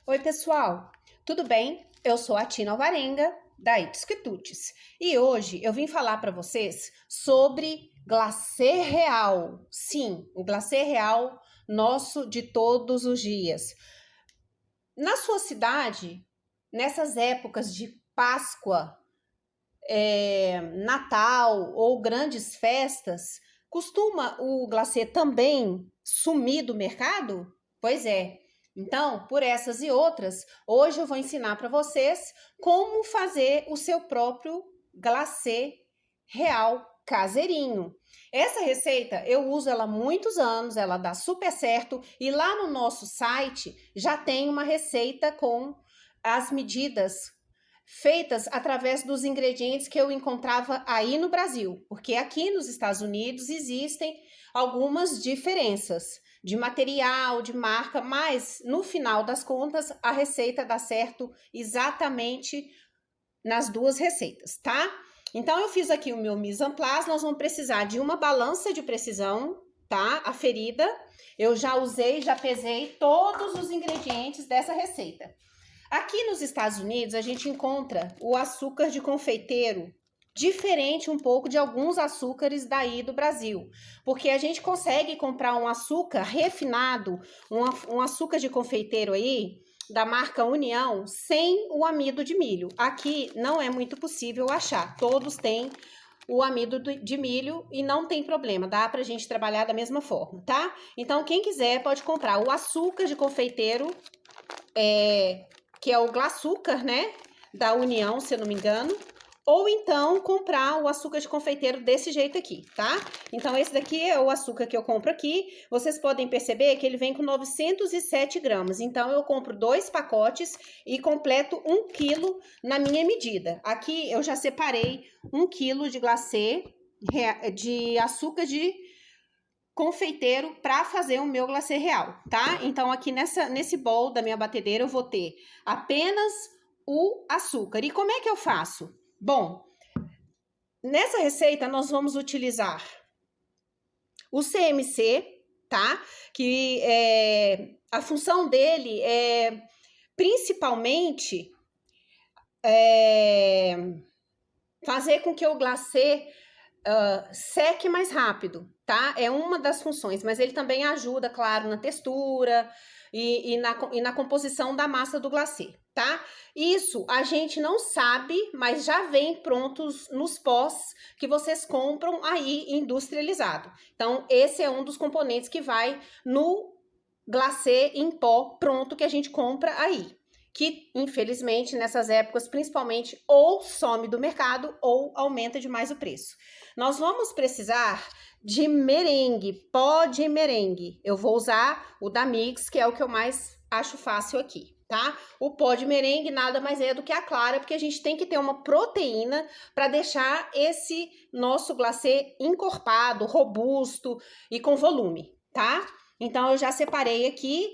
Oi, pessoal, tudo bem? Eu sou a Tina Alvarenga, da Itis Quitutes, e hoje eu vim falar para vocês sobre glacê real. Sim, o glacê real nosso de todos os dias. Na sua cidade, nessas épocas de Páscoa, Natal ou grandes festas, costuma o glacê também sumir do mercado? Pois é. Então, por essas e outras, hoje eu vou ensinar para vocês como fazer o seu próprio glacê real caseirinho. Essa receita eu uso ela há muitos anos, ela dá super certo e lá no nosso site já tem uma receita com as medidas feitas através dos ingredientes que eu encontrava aí no Brasil, porque aqui nos Estados Unidos existem algumas diferenças de material, de marca, mas no final das contas a receita dá certo exatamente nas duas receitas, tá? Então eu fiz aqui o meu mise en place, nós vamos precisar de uma balança de precisão, tá? Aferida. Eu já usei, já pesei todos os ingredientes dessa receita. Aqui nos Estados Unidos, a gente encontra o açúcar de confeiteiro diferente um pouco de alguns açúcares daí do Brasil, porque a gente consegue comprar um açúcar refinado, um açúcar de confeiteiro aí, da marca União, sem o amido de milho. Aqui não é muito possível achar, todos têm o amido de milho e não tem problema, dá pra gente trabalhar da mesma forma, tá? Então, quem quiser pode comprar o açúcar de confeiteiro, que é o Glaçúcar, né, da União, se eu não me engano, ou então comprar o açúcar de confeiteiro desse jeito aqui, tá? Então, esse daqui é o açúcar que eu compro aqui. Vocês podem perceber que ele vem com 907 gramas. Então, eu compro 2 pacotes e completo 1 quilo na minha medida. Aqui, eu já separei 1 quilo de glacê, de açúcar de confeiteiro para fazer o meu glacê real, tá? Então, aqui nesse bowl da minha batedeira, eu vou ter apenas o açúcar. E como é que eu faço? Bom, nessa receita nós vamos utilizar o CMC, tá? Que a função dele é principalmente fazer com que o glacê seque mais rápido, tá? É uma das funções, mas ele também ajuda, claro, na textura e na composição da massa do glacê, tá? Isso a gente não sabe, mas já vem prontos nos pós que vocês compram aí industrializado. Então, esse é um dos componentes que vai no glacê em pó pronto que a gente compra aí, que infelizmente nessas épocas principalmente ou some do mercado ou aumenta demais o preço. Nós vamos precisar de merengue, pó de merengue. Eu vou usar o da Mix, que é o que eu mais acho fácil aqui, tá? O pó de merengue nada mais é do que a clara, porque a gente tem que ter uma proteína para deixar esse nosso glacê encorpado, robusto e com volume, tá? Então, eu já separei aqui.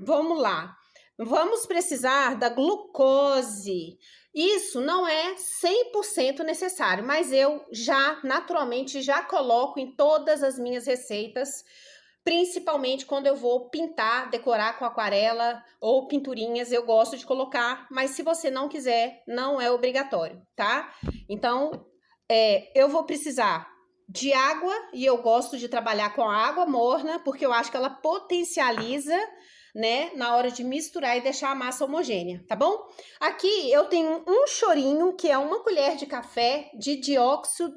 Vamos lá. Vamos precisar da glucose. Isso não é 100% necessário, mas eu naturalmente, já coloco em todas as minhas receitas, principalmente quando eu vou pintar, decorar com aquarela ou pinturinhas, eu gosto de colocar, mas se você não quiser, não é obrigatório, tá? Então, eu vou precisar de água, e eu gosto de trabalhar com a água morna, porque eu acho que ela potencializa, né, na hora de misturar e deixar a massa homogênea, tá bom? Aqui eu tenho um chorinho, que é 1 colher de café de dióxido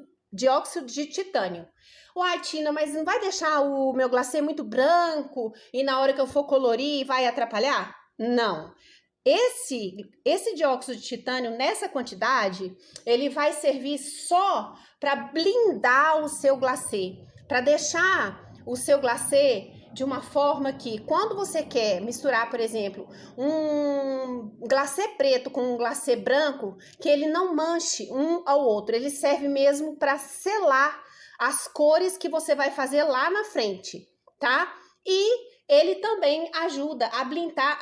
de titânio. Uai, Tina, mas não vai deixar o meu glacê muito branco e na hora que eu for colorir vai atrapalhar? Não. Esse dióxido de titânio, nessa quantidade, ele vai servir só para blindar o seu glacê, para deixar o seu glacê de uma forma que, quando você quer misturar, por exemplo, um glacê preto com um glacê branco, que ele não manche um ao outro. Ele serve mesmo para selar as cores que você vai fazer lá na frente, tá? E ele também ajuda a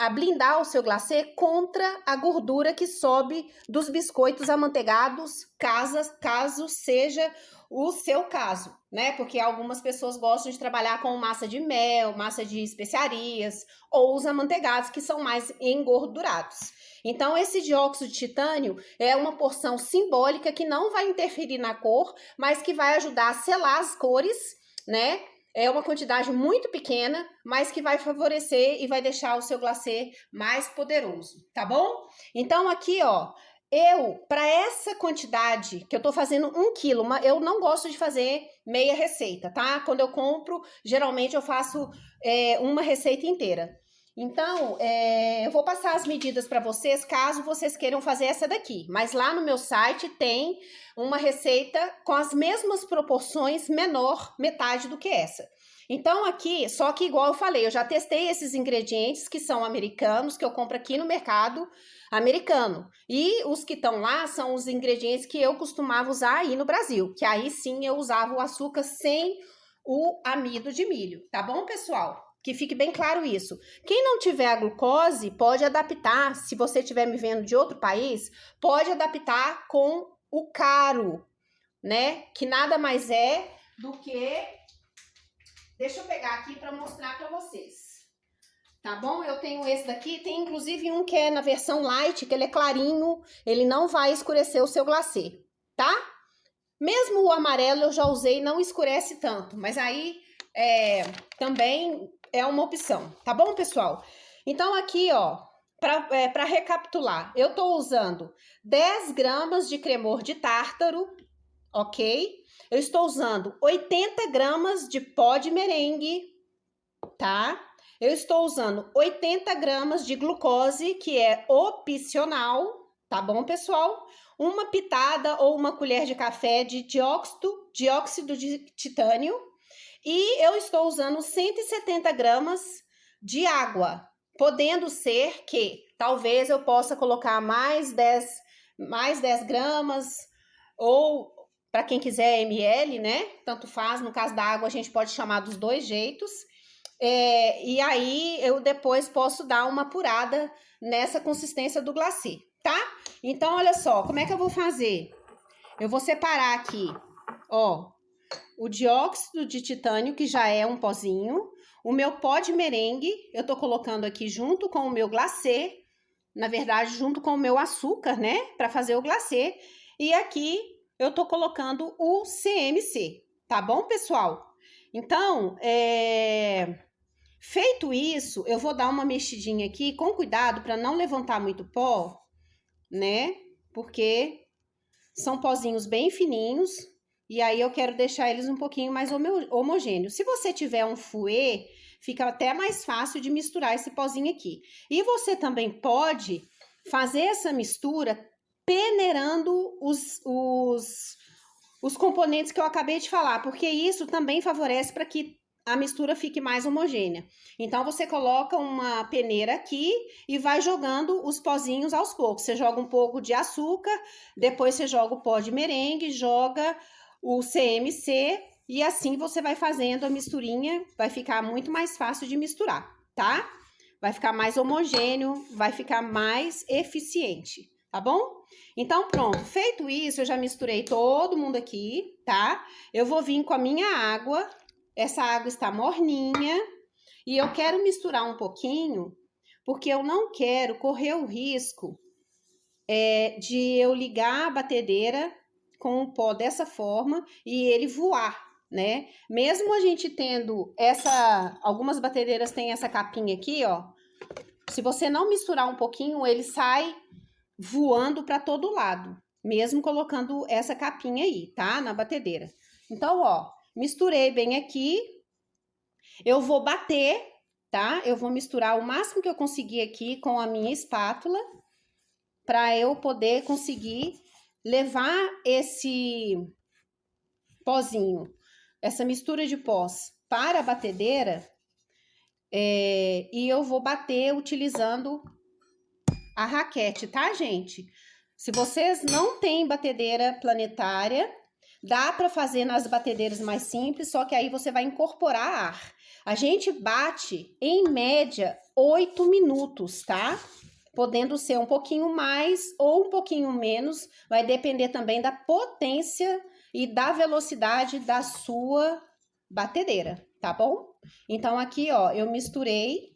blindar o seu glacê contra a gordura que sobe dos biscoitos amanteigados, caso seja o seu caso, né? Porque algumas pessoas gostam de trabalhar com massa de mel, massa de especiarias ou os amanteigados que são mais engordurados. Então, esse dióxido de titânio é uma porção simbólica que não vai interferir na cor, mas que vai ajudar a selar as cores, né? É uma quantidade muito pequena, mas que vai favorecer e vai deixar o seu glacê mais poderoso, tá bom? Então, aqui, ó, para essa quantidade, que eu tô fazendo 1 quilo, eu não gosto de fazer meia receita, tá? Quando eu compro, geralmente eu faço uma receita inteira. Então, eu vou passar as medidas para vocês, caso vocês queiram fazer essa daqui. Mas lá no meu site tem uma receita com as mesmas proporções, menor, metade do que essa. Então, aqui, só que igual eu falei, eu já testei esses ingredientes que são americanos, que eu compro aqui no mercado americano. E os que estão lá são os ingredientes que eu costumava usar aí no Brasil, que aí sim eu usava o açúcar sem o amido de milho, tá bom, pessoal? Que fique bem claro isso. Quem não tiver a glucose, pode adaptar, se você estiver me vendo de outro país, pode adaptar com o caro, né? Que nada mais é do que... Deixa eu pegar aqui para mostrar para vocês. Tá bom? Eu tenho esse daqui, tem inclusive um que é na versão light, que ele é clarinho, ele não vai escurecer o seu glacê, tá? Mesmo o amarelo eu já usei, não escurece tanto, mas aí também é uma opção, tá bom, pessoal? Então aqui, ó, para recapitular, eu tô usando 10 gramas de cremor de tártaro, ok? Eu estou usando 80 gramas de pó de merengue, tá? Eu estou usando 80 gramas de glucose, que é opcional, tá bom, pessoal? Uma pitada ou uma colher de café de dióxido de titânio. E eu estou usando 170 gramas de água, podendo ser que talvez eu possa colocar mais 10 gramas, ou para quem quiser ml, né? Tanto faz, no caso da água a gente pode chamar dos dois jeitos. E aí eu depois posso dar uma apurada nessa consistência do glacê, tá? Então, olha só, como é que eu vou fazer? Eu vou separar aqui, ó, o dióxido de titânio, que já é um pozinho, o meu pó de merengue, eu tô colocando aqui junto com o meu glacê, na verdade, junto com o meu açúcar, né, para fazer o glacê, e aqui eu tô colocando o CMC, tá bom, pessoal? Então, feito isso, eu vou dar uma mexidinha aqui, com cuidado para não levantar muito pó, né, porque são pozinhos bem fininhos, e aí eu quero deixar eles um pouquinho mais homogêneos. Se você tiver um fouet, fica até mais fácil de misturar esse pozinho aqui. E você também pode fazer essa mistura peneirando os componentes que eu acabei de falar, porque isso também favorece para que a mistura fique mais homogênea. Então, você coloca uma peneira aqui e vai jogando os pozinhos aos poucos. Você joga um pouco de açúcar, depois você joga o pó de merengue, joga o CMC e assim você vai fazendo a misturinha, vai ficar muito mais fácil de misturar, tá? Vai ficar mais homogêneo, vai ficar mais eficiente, tá bom? Então, pronto. Feito isso, eu já misturei todo mundo aqui, tá? Eu vou vir com a minha água. Essa água está morninha e eu quero misturar um pouquinho, porque eu não quero correr o risco de eu ligar a batedeira com o pó dessa forma e ele voar, né? Mesmo a gente tendo algumas batedeiras têm essa capinha aqui, ó. Se você não misturar um pouquinho, ele sai voando para todo lado, mesmo colocando essa capinha aí, tá? Na batedeira. Então, ó, misturei bem aqui. Eu vou bater, tá? Eu vou misturar o máximo que eu conseguir aqui com a minha espátula para eu poder conseguir levar esse pozinho, essa mistura de pós para a batedeira e eu vou bater utilizando a raquete, tá, gente? Se vocês não têm batedeira planetária, dá para fazer nas batedeiras mais simples, só que aí você vai incorporar ar. A gente bate, em média, 8 minutos, tá? Podendo ser um pouquinho mais ou um pouquinho menos, vai depender também da potência e da velocidade da sua batedeira, tá bom? Então, aqui, ó, eu misturei,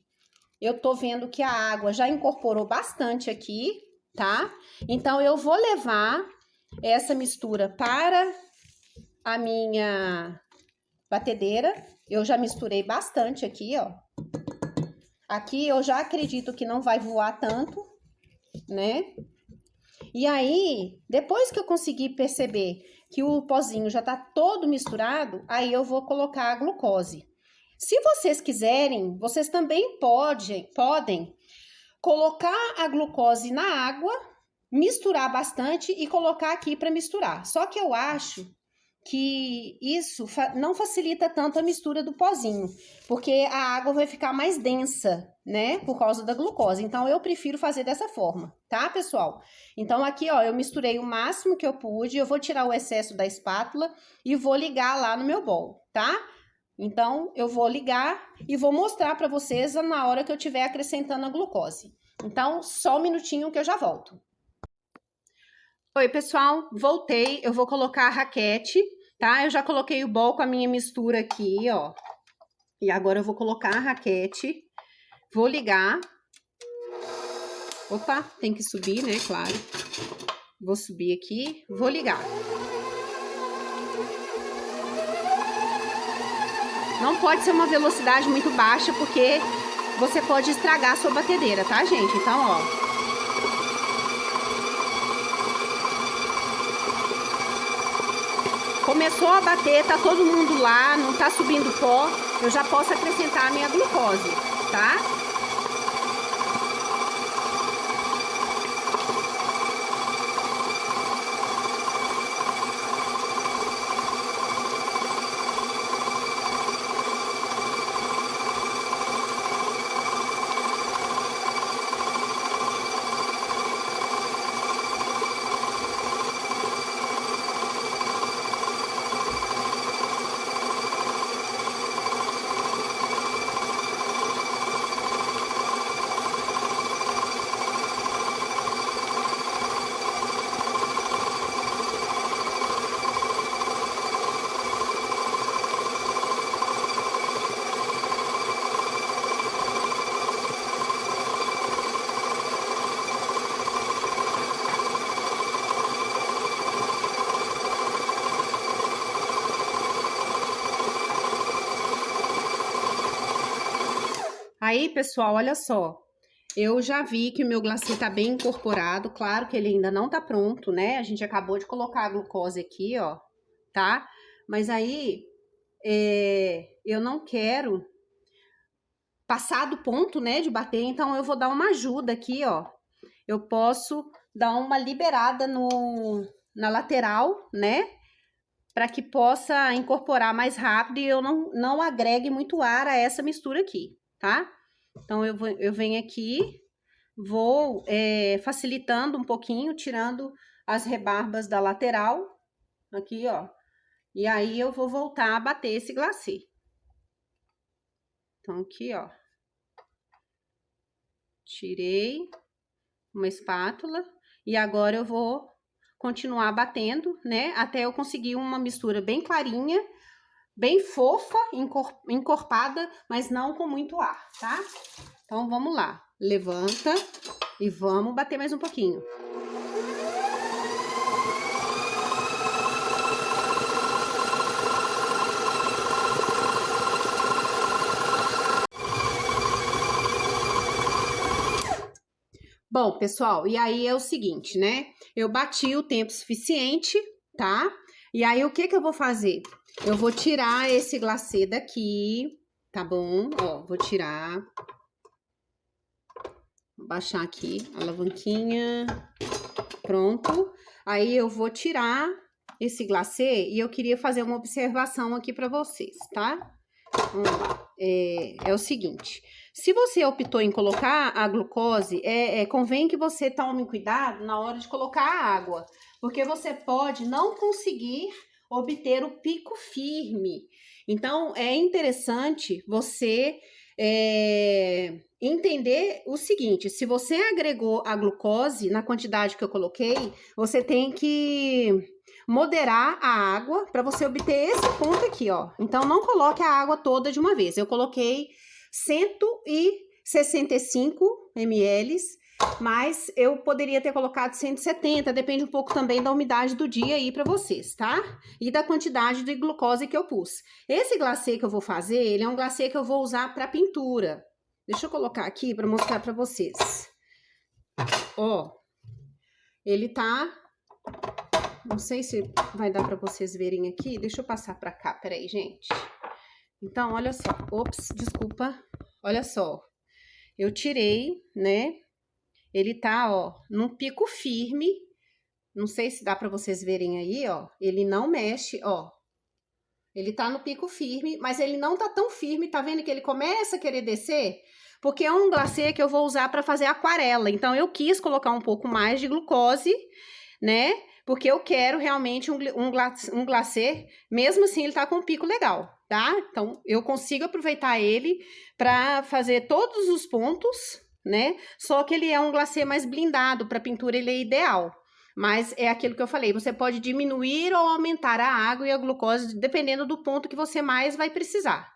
eu tô vendo que a água já incorporou bastante aqui, tá? Então, eu vou levar essa mistura para a minha batedeira. Eu já misturei bastante aqui, ó. Aqui eu já acredito que não vai voar tanto, né? E aí, depois que eu conseguir perceber que o pozinho já tá todo misturado, aí eu vou colocar a glucose. Se vocês quiserem, vocês também podem colocar a glucose na água, misturar bastante e colocar aqui para misturar. Só que eu acho que isso não facilita tanto a mistura do pozinho, porque a água vai ficar mais densa, né, por causa da glucose. Então, eu prefiro fazer dessa forma, tá, pessoal? Então, aqui, ó, eu misturei o máximo que eu pude, eu vou tirar o excesso da espátula e vou ligar lá no meu bol, tá? Então, eu vou ligar e vou mostrar para vocês na hora que eu estiver acrescentando a glucose. Então, só um minutinho que eu já volto. Oi, pessoal, voltei. Eu vou colocar a raquete, tá? Eu já coloquei o bol com a minha mistura aqui, ó. E agora eu vou colocar a raquete. Vou ligar. Opa, tem que subir, né? Claro. Vou subir aqui. Vou ligar. Não pode ser uma velocidade muito baixa, porque você pode estragar a sua batedeira, tá, gente? Então, ó. Começou a bater, tá todo mundo lá, não tá subindo pó, eu já posso acrescentar a minha glucose, tá? Aí, pessoal, olha só. Eu já vi que o meu glacê tá bem incorporado. Claro que ele ainda não tá pronto, né? A gente acabou de colocar a glucose aqui, ó, tá? Mas aí, eu não quero passar do ponto, né, de bater. Então, eu vou dar uma ajuda aqui, ó. Eu posso dar uma liberada na lateral, né? Para que possa incorporar mais rápido e eu não agregue muito ar a essa mistura aqui, tá? Então, eu venho aqui, vou facilitando um pouquinho, tirando as rebarbas da lateral, aqui, ó. E aí, eu vou voltar a bater esse glacê. Então, aqui, ó. Tirei uma espátula e agora eu vou continuar batendo, né? Até eu conseguir uma mistura bem clarinha, bem fofa, encorpada, mas não com muito ar, tá? Então, vamos lá. Levanta e vamos bater mais um pouquinho. Bom, pessoal, e aí é o seguinte, né? Eu bati o tempo suficiente, tá? E aí, o que que eu vou fazer? Eu vou tirar esse glacê daqui, tá bom? Ó, vou tirar. Vou baixar aqui a alavanquinha. Pronto. Aí, eu vou tirar esse glacê e eu queria fazer uma observação aqui pra vocês, tá? É o seguinte, se você optou em colocar a glucose, convém que você tome cuidado na hora de colocar a água, porque você pode não conseguir obter o pico firme. Então, é interessante você entender o seguinte: se você agregou a glucose na quantidade que eu coloquei, você tem que moderar a água para você obter esse ponto aqui, ó. Então, não coloque a água toda de uma vez. Eu coloquei 165 ml, mas eu poderia ter colocado 170, depende um pouco também da umidade do dia aí para vocês, tá? E da quantidade de glucose que eu pus. Esse glacê que eu vou fazer, ele é um glacê que eu vou usar para pintura. Deixa eu colocar aqui para mostrar para vocês. Ó, ele tá... Não sei se vai dar para vocês verem aqui. Deixa eu passar para cá, peraí, gente. Então, olha só. Ops, desculpa. Olha só. Eu tirei, né? Ele tá, ó, num pico firme. Não sei se dá para vocês verem aí, ó. Ele não mexe, ó. Ele tá no pico firme, mas ele não tá tão firme. Tá vendo que ele começa a querer descer? Porque é um glacê que eu vou usar para fazer aquarela. Então, eu quis colocar um pouco mais de glucose, né? Porque eu quero realmente um glacê, mesmo assim ele tá com um pico legal, tá? Então, eu consigo aproveitar ele para fazer todos os pontos, né? Só que ele é um glacê mais blindado, para pintura ele é ideal. Mas é aquilo que eu falei, você pode diminuir ou aumentar a água e a glucose, dependendo do ponto que você mais vai precisar,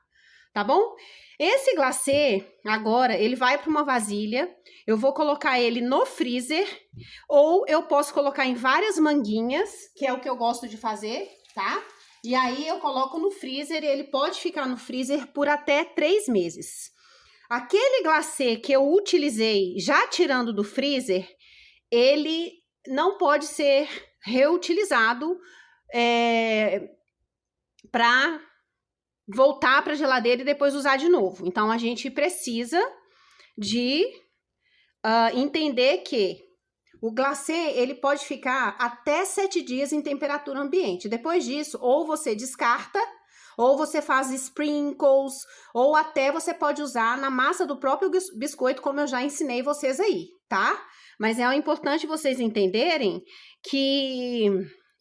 tá bom? Esse glacê, agora, ele vai para uma vasilha, eu vou colocar ele no freezer, ou eu posso colocar em várias manguinhas, que é o que eu gosto de fazer, tá? E aí eu coloco no freezer e ele pode ficar no freezer por até 3 meses. Aquele glacê que eu utilizei já tirando do freezer, ele não pode ser reutilizado para voltar para a geladeira e depois usar de novo. Então, a gente precisa de entender que o glacê, ele pode ficar até 7 dias em temperatura ambiente. Depois disso, ou você descarta, ou você faz sprinkles, ou até você pode usar na massa do próprio biscoito, como eu já ensinei vocês aí, tá? Mas é importante vocês entenderem que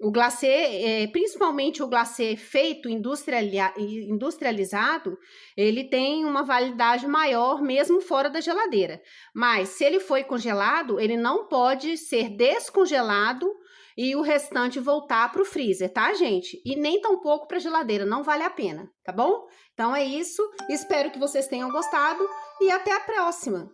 o glacê, principalmente o glacê feito industrializado, ele tem uma validade maior mesmo fora da geladeira. Mas se ele foi congelado, ele não pode ser descongelado e o restante voltar para o freezer, tá, gente? E nem tampouco para a geladeira, não vale a pena, tá bom? Então é isso, espero que vocês tenham gostado e até a próxima!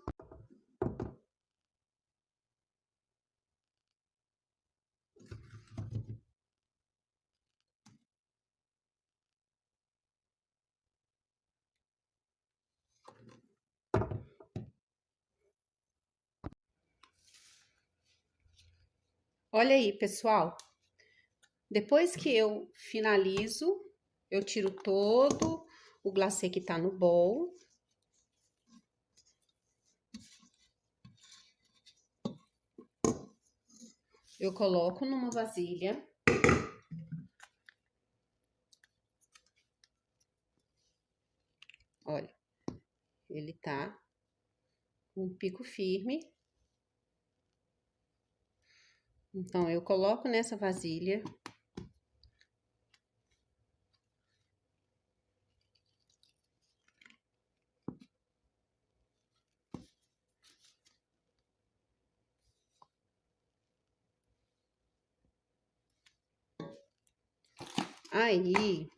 Olha aí, pessoal. Depois que eu finalizo, eu tiro todo o glacê que tá no bowl. Eu coloco numa vasilha. Olha, ele tá com um pico firme. Então, eu coloco nessa vasilha. Aí,